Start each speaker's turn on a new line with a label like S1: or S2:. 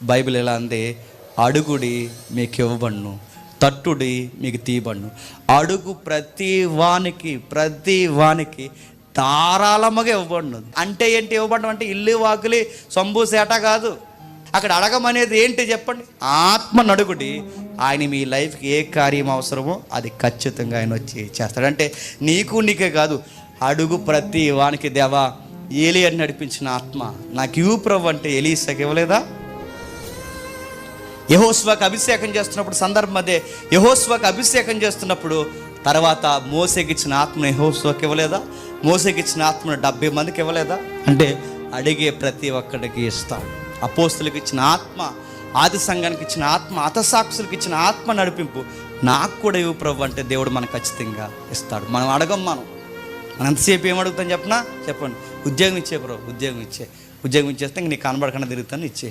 S1: Bible ఎలా అంది, అడుగుడి మీకు ఇవ్వబడును, తట్టుడి మీకు తీయబడును. అడుగు ప్రతి వానికి ధారాళముగా ఇవ్వబడును. అంటే ఏంటి ఇవ్వబడడం అంటే ఇల్లు వాకిలి సొంబు సేట కాదు. అక్కడ అడగమనేది ఏంటి చెప్పండి? ఆత్మను అడుగుడి, ఆయన మీ లైఫ్కి ఏ కార్యం అవసరమో అది ఖచ్చితంగా ఆయన వచ్చి చేస్తాడు. అంటే నీకే కాదు, అడుగు ప్రతి వానికి. దేవా, ఏలియాని నడిపించిన ఆత్మ నాకు ఇవ్వు ప్రభు అంటే ఎలీసాకి ఇవ్వలేదా? యెహోషువకు అభిషేకం చేస్తున్నప్పుడు సందర్భం అదే. యెహోషువకు అభిషేకం చేస్తున్నప్పుడు తర్వాత మోసేకి ఇచ్చిన ఆత్మను యెహోషువకు ఇవ్వలేదా? మోసేకి ఇచ్చిన ఆత్మను 70 మందికి ఇవ్వలేదా? అంటే అడిగే ప్రతి ఒక్కడికి ఇస్తాడు. అపోస్తులకు ఇచ్చిన ఆత్మ, ఆది సంఘానికి ఇచ్చిన ఆత్మ, హతసాక్షులకు ఇచ్చిన ఆత్మ నడిపింపు నాకు కూడా ఇవ్వు ప్రభు అంటే దేవుడు మనకు ఖచ్చితంగా ఇస్తాడు. మనం అడగం. మనం ఎంతసేపు ఏం అడుగుతాం చెప్పండి. ఉద్యోగం ఇచ్చే ప్రభు, ఉద్యోగం ఇచ్చేస్తే ఇంక నీకు కనబడకుండా తిరుగుతాను, ఇచ్చే.